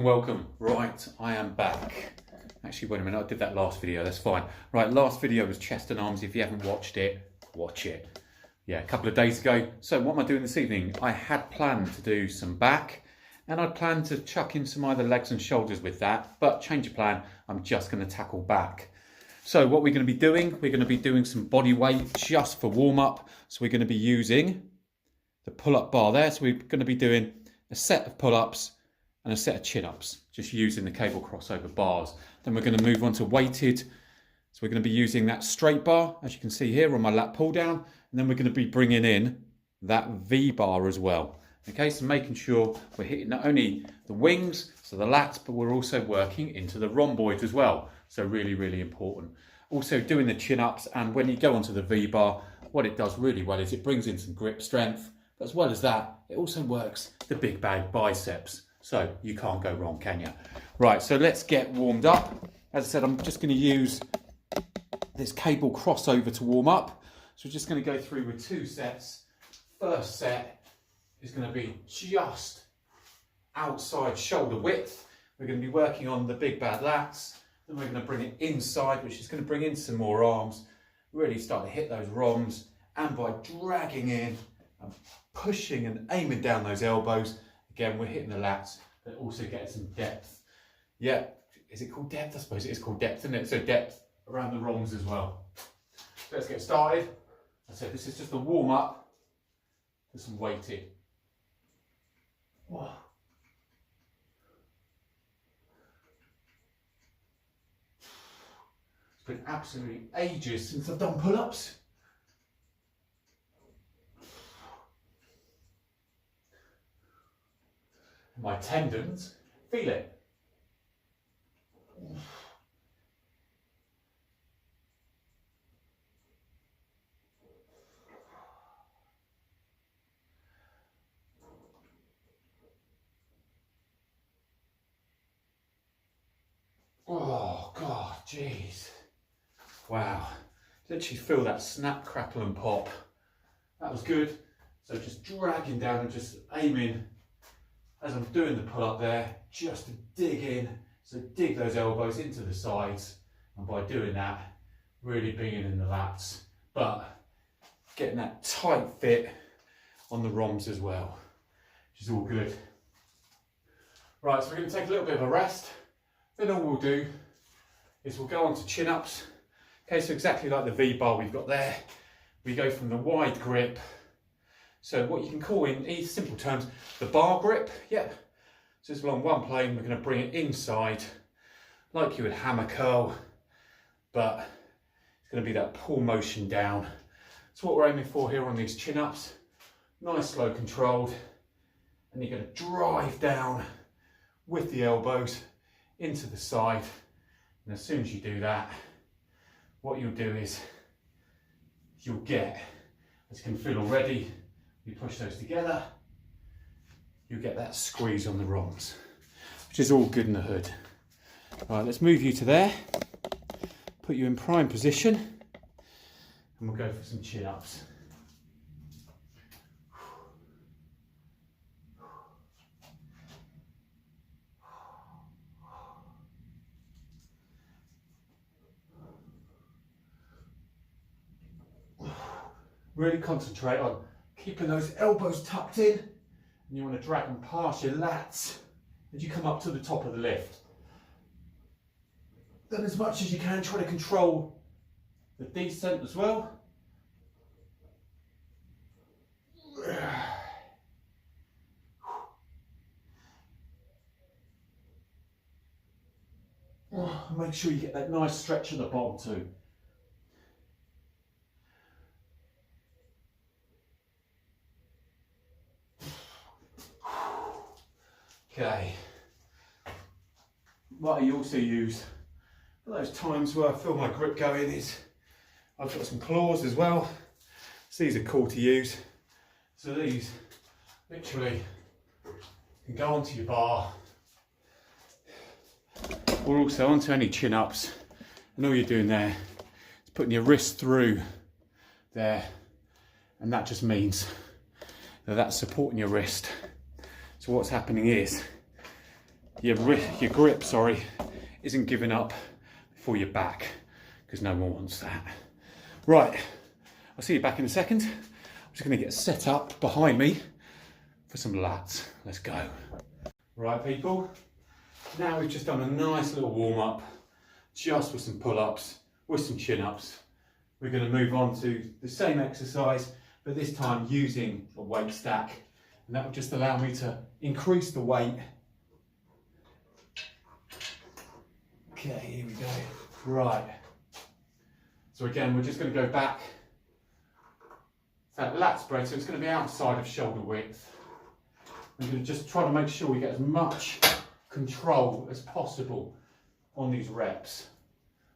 Welcome. Right, I am back. Actually, wait a minute, I did that last video, that's fine. Right, last video was chest and arms. If you haven't watched it, watch it. Yeah, a couple of days ago. So what am I doing this evening? I had planned to do some back, and I'd planned to chuck in some either legs and shoulders with that, but change of plan, I'm just going to tackle back. So what we're going to be doing, we're going to be doing some body weight just for warm-up. So we're going to be using the pull-up bar there. So we're going to be doing a set of pull-ups and a set of chin-ups, just using the cable crossover bars. Then we're going to move on to weighted. So we're going to be using that straight bar, as you can see here on my lat pull down, and then we're going to be bringing in that V bar as well. Okay, so making sure we're hitting not only the wings, so the lats, but we're also working into the rhomboids as well. So really, really important. Also doing the chin-ups, and when you go onto the V bar, what it does really well is it brings in some grip strength, but as well as that, it also works the big bag biceps. So you can't go wrong, can you? Right, so let's get warmed up. As I said, I'm just going to use this cable crossover to warm up. So we're just going to go through with 2 sets. First set is going to be just outside shoulder width. We're going to be working on the big bad lats. Then we're going to bring it inside, which is going to bring in some more arms. Really start to hit those ROMs. And by dragging in and pushing and aiming down those elbows, again, we're hitting the lats, but also getting some depth. Yeah, is it called depth? I suppose it is called depth, isn't it? So depth around the ROMs as well. So let's get started. I said this is just a warm up for some weighted. Whoa. It's been absolutely ages since I've done pull-ups. My tendons feel it. Oh God, jeez. Wow. Literally feel that snap, crackle and pop. That was good. So just dragging down and just aiming as I'm doing the pull up there, just to dig in, so dig those elbows into the sides, and by doing that, really being in the lats, but getting that tight fit on the ROMs as well, which is all good. Right, so we're going to take a little bit of a rest. Then all we'll do is we'll go on to chin ups. Okay, so exactly like the V bar we've got there, we go from the wide grip. So what you can call in simple terms, the bar grip, yep. So it's along one plane, we're going to bring it inside, like you would hammer curl, but it's going to be that pull motion down. So what we're aiming for here on these chin-ups, nice slow controlled, and you're going to drive down with the elbows into the side. And as soon as you do that, what you'll do is you'll get, as you can feel already, you push those together, you get that squeeze on the ROMs, which is all good in the hood. Right, let's move you to there, put you in prime position, and we'll go for some chin-ups. Really concentrate on keeping those elbows tucked in, and you want to drag them past your lats as you come up to the top of the lift. Then as much as you can, try to control the descent as well. Make sure you get that nice stretch at the bottom too. Okay, what I also use for those times where I feel my grip going is I've got some claws as well. So these are cool to use. So these literally can go onto your bar or also onto any chin ups, and all you're doing there is putting your wrist through there, and that just means that that's supporting your wrist. So what's happening is your grip, isn't giving up before your back, because no one wants that. Right, I'll see you back in a second. I'm just going to get set up behind me for some lats. Let's go. Right, people, now we've just done a nice little warm-up, just with some pull-ups, with some chin-ups. We're going to move on to the same exercise, but this time using a weight stack, and that will just allow me to increase the weight. Okay, here we go. Right. So again, we're just going to go back. That lat spread, so it's going to be outside of shoulder width. We're going to just try to make sure we get as much control as possible on these reps.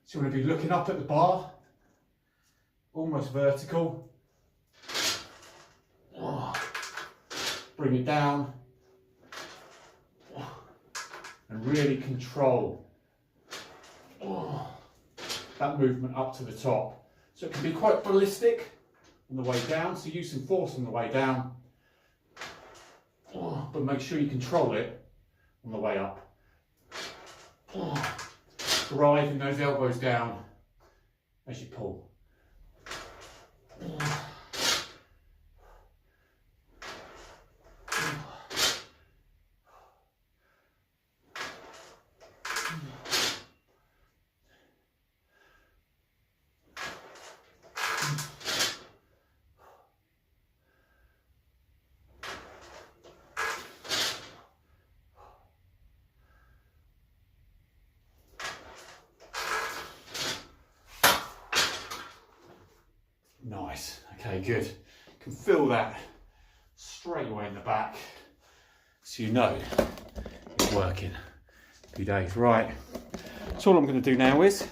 So we're going to be looking up at the bar, almost vertical. Bring it down and really control that movement up to the top. So it can be quite ballistic on the way down, so use some force on the way down, but make sure you control it on the way up. Driving those elbows down as you pull. Nice, okay, good. Can feel that straight away in the back, so you know it's working. Happy days, right. So all I'm going to do now is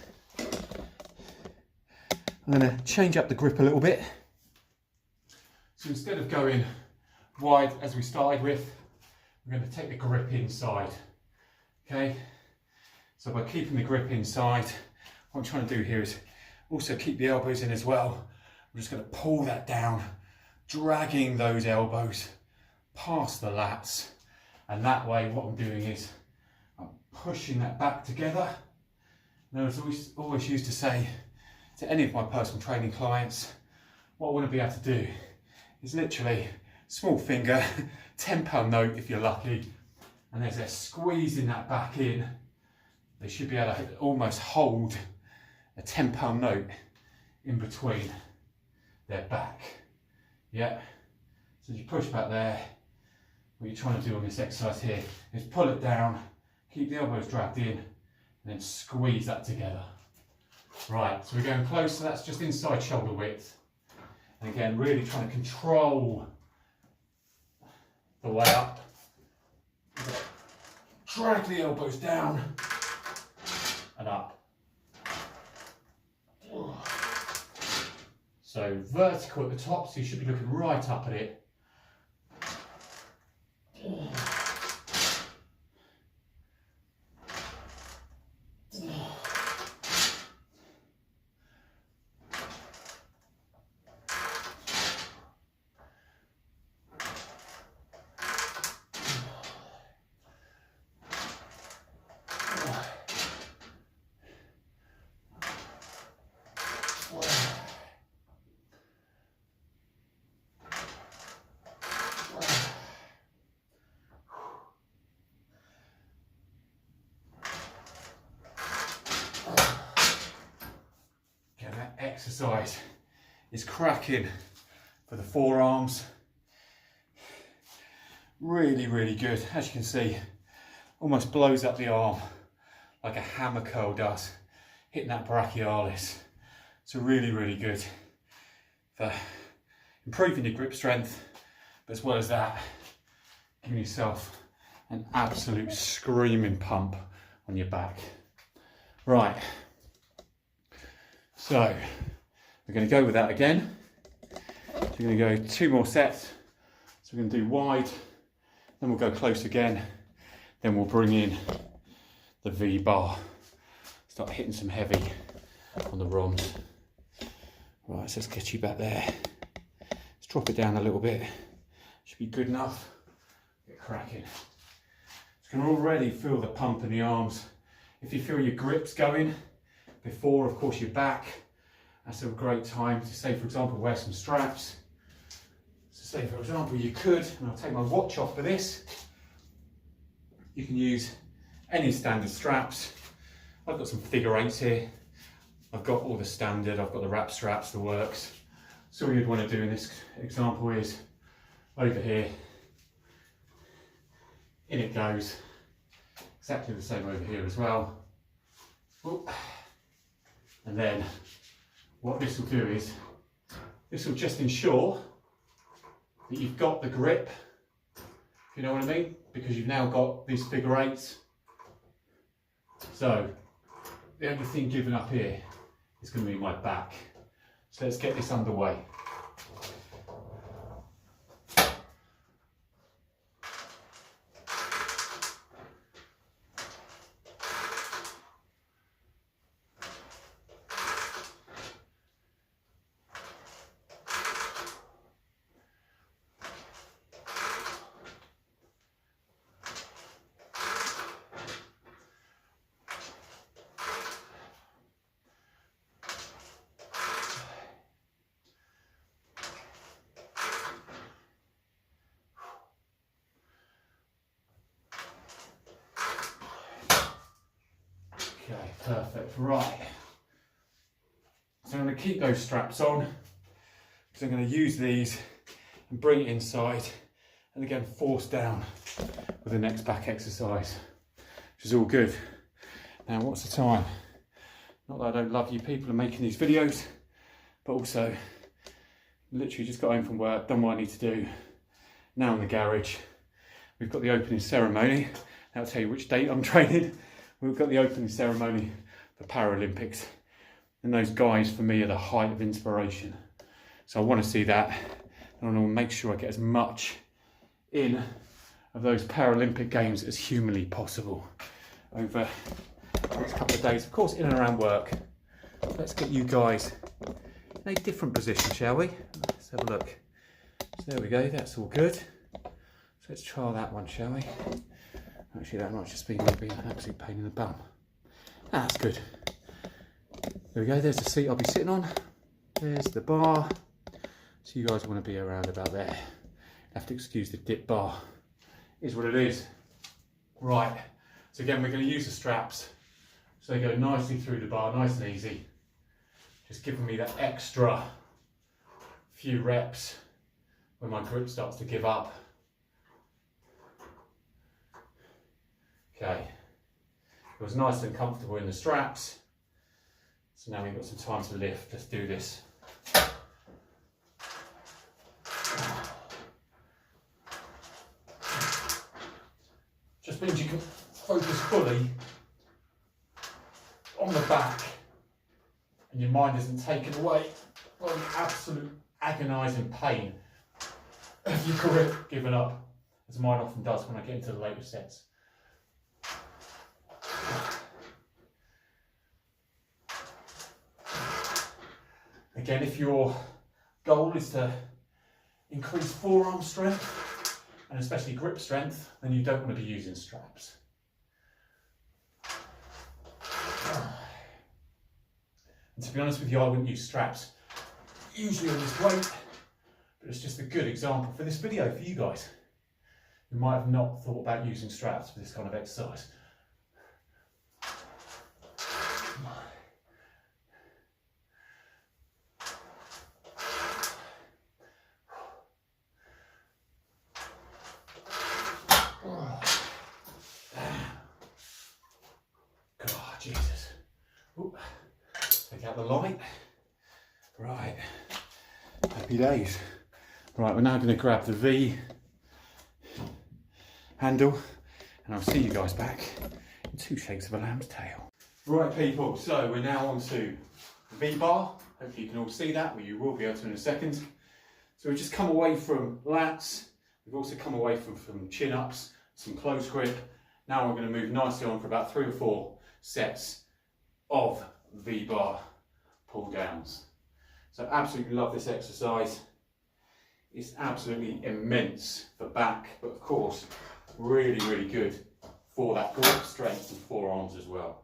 I'm going to change up the grip a little bit. So instead of going wide as we started with, we're going to take the grip inside, okay? So by keeping the grip inside, what I'm trying to do here is also keep the elbows in as well. I'm just going to pull that down, dragging those elbows past the lats, and that way what I'm doing is I'm pushing that back together. And as I always used to say to any of my personal training clients, what I want to be able to do is literally small finger, £10 note if you're lucky, and as they're squeezing that back in, they should be able to almost hold a £10 note in between their back. Yeah, so as you push back there, what you're trying to do on this exercise here is pull it down, keep the elbows dragged in, and then squeeze that together. Right, so we're going close, so that's just inside shoulder width. And again, really trying to control the way up. Drag the elbows down and up. So vertical at the top, so you should be looking right up at it. Exercise is cracking for the forearms. Really, really good. As you can see, almost blows up the arm like a hammer curl does, hitting that brachialis. So really, really good for improving your grip strength, but as well as that, giving yourself an absolute screaming pump on your back. Right. So we're going to go with that again. So we're going to go 2 more sets. So we're going to do wide, then we'll go close again, then we'll bring in the V bar. Start hitting some heavy on the ROMs. Right, so let's get you back there. Let's drop it down a little bit. Should be good enough. Get cracking. Let's can already feel the pump in the arms. If you feel your grips going before, of course, your back, that's a great time to say, for example, wear some straps. So say, for example, you could, and I'll take my watch off for this, you can use any standard straps. I've got some figure 8s here. I've got all the standard, I've got the wrap straps, the works. So all you'd want to do in this example is over here, in it goes. Exactly the same over here as well. And then what this will do is, this will just ensure that you've got the grip, if you know what I mean, because you've now got these figure 8s. So the only thing given up here is going to be my back. So let's get this underway. Okay, perfect, right. So I'm going to keep those straps on, because I'm going to use these and bring it inside, and again force down with the next back exercise, which is all good. Now what's the time? Not that I don't love you people and making these videos, but also literally just got home from work, done what I need to do. Now in the garage, we've got the opening ceremony. I'll tell you which date I'm training. We've got the opening ceremony for Paralympics, and those guys for me are the height of inspiration. So I want to see that, and I want to make sure I get as much in of those Paralympic Games as humanly possible over the next couple of days. Of course, in and around work. Let's get you guys in a different position, shall we? Let's have a look. So there we go, that's all good. So let's try that one, shall we? Actually, that might just be an absolute pain in the bum. That's good. There we go, there's the seat I'll be sitting on. There's the bar. So you guys want to be around about there. Have to excuse the dip bar. Is what it is. Right, so again, we're going to use the straps. So they go nicely through the bar, nice and easy. Just giving me that extra few reps when my grip starts to give up. Okay, it was nice and comfortable in the straps. So now we've got some time to lift. Let's do this. Just means you can focus fully on the back and your mind isn't taken away by the absolute agonising pain of your grip giving up, as mine often does when I get into the later sets. Again, if your goal is to increase forearm strength, and especially grip strength, then you don't want to be using straps. And to be honest with you, I wouldn't use straps usually on this weight, but it's just a good example for this video for you guys who might have not thought about using straps for this kind of exercise. Jesus. Ooh. Take out the light. Right. Happy days. Right, we're now going to grab the V handle, and I'll see you guys back in 2 shakes of a lamb's tail. Right, people, so we're now on to the V bar. Hopefully you can all see that, well, you will be able to in a second. So we've just come away from lats. We've also come away from chin-ups, some close grip. Now we're going to move nicely on for about 3 or 4 sets of V-bar pull downs. So absolutely love this exercise. It's absolutely immense for back, but of course really, really good for that grip strength and forearms as well.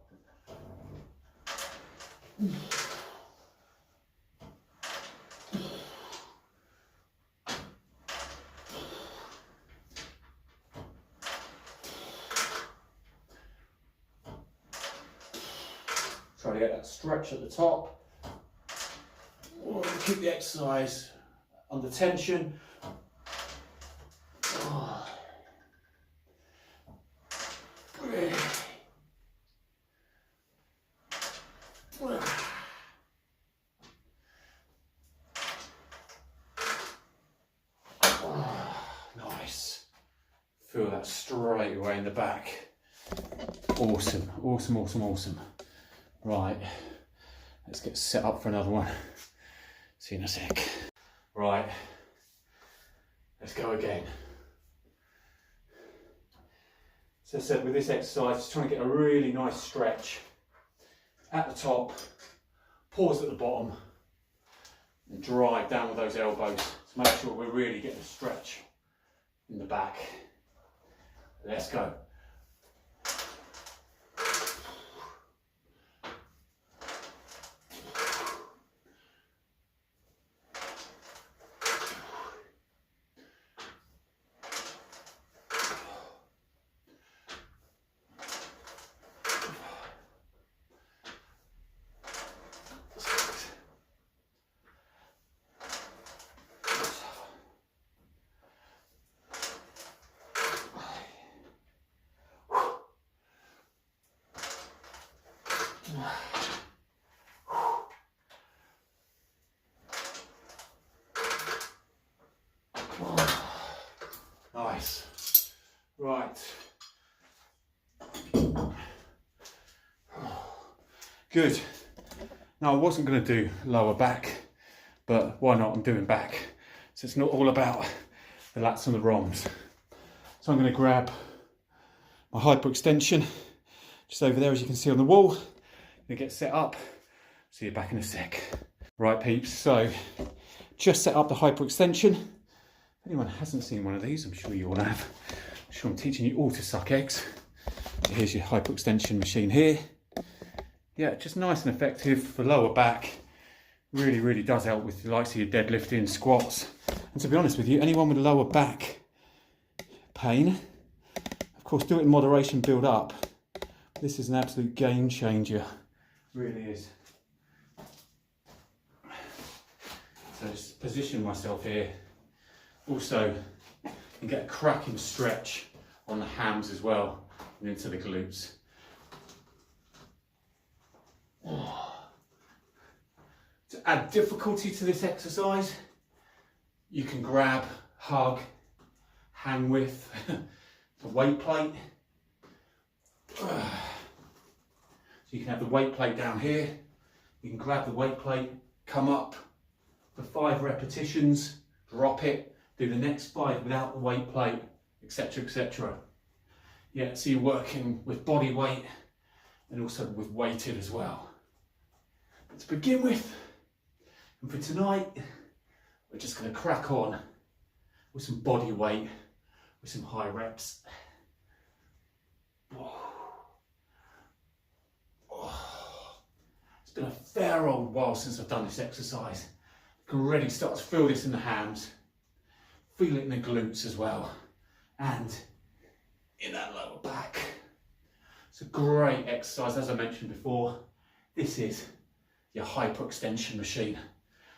Try to get that stretch at the top. Keep the exercise under tension. Nice. Feel that straight away in the back. Awesome, awesome, awesome, awesome. Right, let's get set up for another one. See you in a sec. Right, let's go again. So as I said, with this exercise, just trying to get a really nice stretch at the top, pause at the bottom, and drive down with those elbows to make sure we're really getting a stretch in the back. Let's go. Nice. Right. Good. Now I wasn't going to do lower back, but why not? I'm doing back. So it's not all about the lats and the ROMs. So I'm going to grab my hyperextension just over there, as you can see on the wall. I'm going to get set up. See you back in a sec. Right peeps, so just set up the hyperextension. If anyone hasn't seen one of these, I'm sure you all have. I'm sure I'm teaching you all to suck eggs. Here's your hyperextension machine here. Yeah, just nice and effective for lower back. Really, really does help with the likes of your deadlifting, squats. And to be honest with you, anyone with lower back pain, of course, do it in moderation, build up. This is an absolute game changer. It really is. So just position myself here. Also, you can get a cracking stretch on the hams as well and into the glutes. To add difficulty to this exercise, you can grab, hug, hang with the weight plate. So you can have the weight plate down here. You can grab the weight plate, come up for 5 repetitions, drop it, do the next 5 without the weight plate, etc, etc. Yeah, so you're working with body weight and also with weighted as well. But to begin with, and for tonight, we're just going to crack on with some body weight, with some high reps. It's been a fair old while since I've done this exercise. I can already start to feel this in the hams, feel it in the glutes as well, and in that lower back. It's a great exercise, as I mentioned before. This is your hyperextension machine.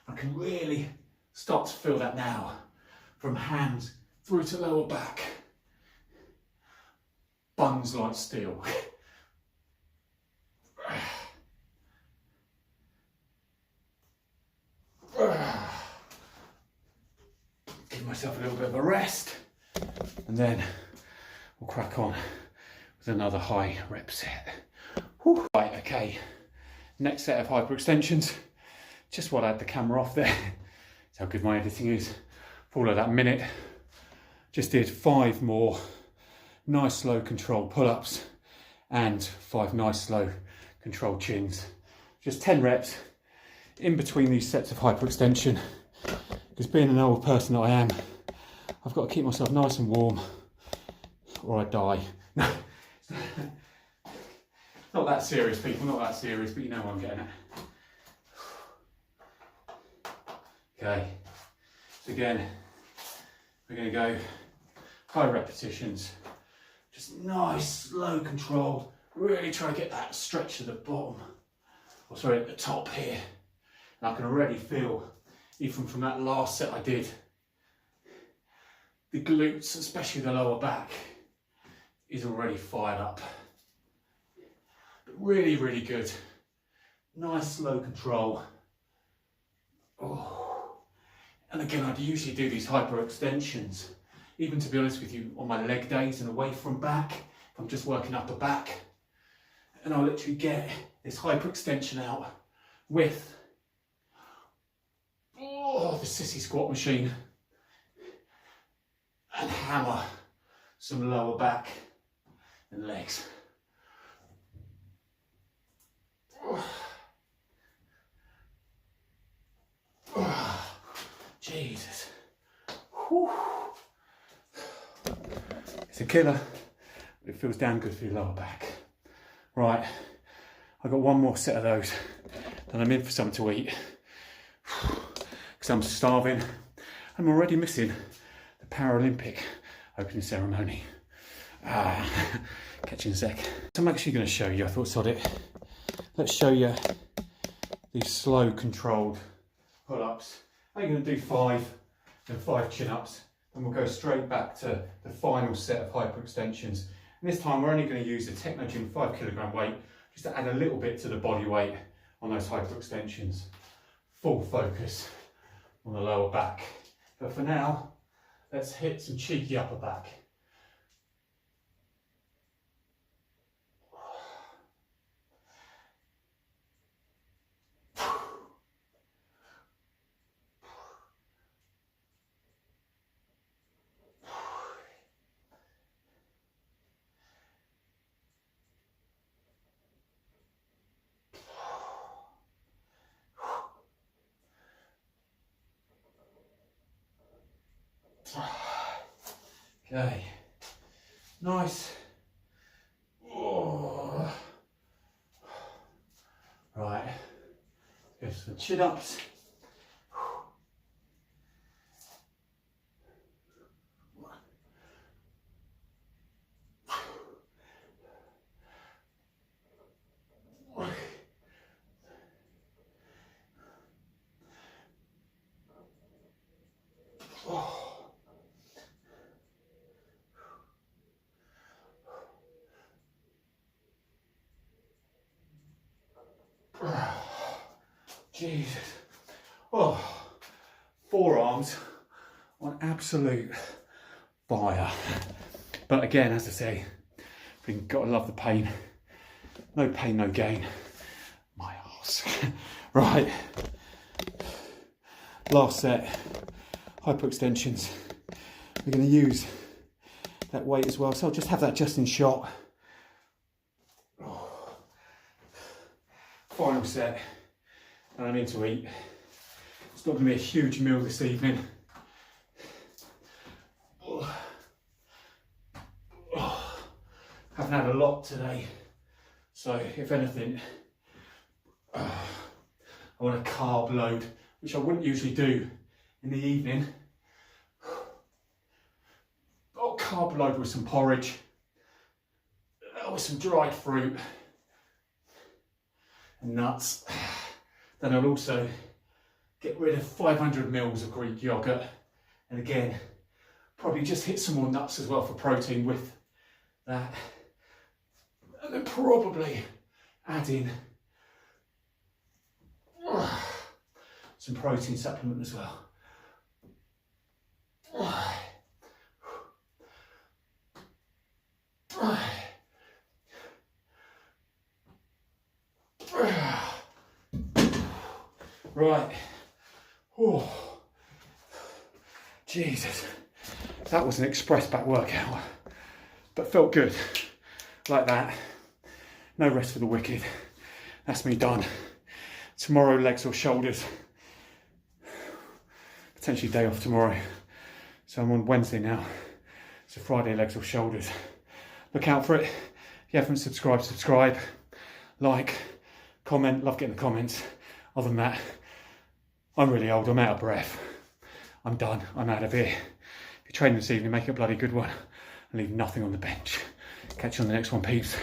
I can really start to feel that now, from hams through to lower back. Buns like steel. Give myself a little bit of a rest, and then we'll crack on with another high rep set. Whew. Right, okay, next set of hyperextensions. Just while I had the camera off there, that's how good my editing is. For all of that minute, just did 5 more nice slow controlled pull-ups and 5 nice slow controlled chins. Just 10 reps in between these sets of hyperextension, because being an old person that I am, I've got to keep myself nice and warm or I die. No, it's Not that serious, people, not that serious, but you know what I'm getting at. Okay, so again, we're going to go high repetitions, just nice, slow control, really try to get that stretch at the bottom, or sorry, at the top here. And I can already feel, even from that last set I did, the glutes, especially the lower back, is already fired up. But really, really good. Nice, slow control. Oh. And again, I'd usually do these hyperextensions, even to be honest with you, on my leg days and away from back, if I'm just working upper back. And I'll literally get this hyperextension out with the sissy squat machine and hammer some lower back and legs. Jesus. Whew. It's a killer, but it feels damn good for your lower back. Right, I've got one more set of those, then I'm in for something to eat. Because I'm starving. I'm already missing the Paralympic opening ceremony. Catch you in a sec. So I'm actually going to show you, I thought sod it. Let's show you these slow controlled pull-ups. I'm going to do 5 and 5 chin-ups, and we'll go straight back to the final set of hyperextensions. And this time we're only going to use the Technogym 5 kilogram weight just to add a little bit to the body weight on those hyperextensions. Full focus on the lower back. But for now, let's hit some cheeky upper back. Okay, nice. Oh. Right, go for some chin-ups. Jesus. Oh, forearms on absolute fire. But again, as I say, we've got to love the pain. No pain, no gain. My arse. Right. Last set. Hyperextensions. We're going to use that weight as well. So I'll just have that just in shot. Final set. And I'm in to eat. It's not going to be a huge meal this evening. Haven't had a lot today, so if anything, I want a carb load, which I wouldn't usually do in the evening. I'll carb load with some porridge, with some dried fruit and nuts. Then I'll also get rid of 500 mils of Greek yogurt, and again, probably just hit some more nuts as well for protein with that. And then probably add in some protein supplement as well. Right. Oh, Jesus. That was an express back workout, but felt good. Like that. No rest for the wicked. That's me done. Tomorrow, legs or shoulders. Potentially day off tomorrow. So I'm on Wednesday now. So Friday, legs or shoulders. Look out for it. If you haven't subscribed, subscribe, like, comment. Love getting the comments. Other than that, I'm really old. I'm out of breath. I'm done. I'm out of here. If you're training this evening, make it a bloody good one and leave nothing on the bench. Catch you on the next one, peeps.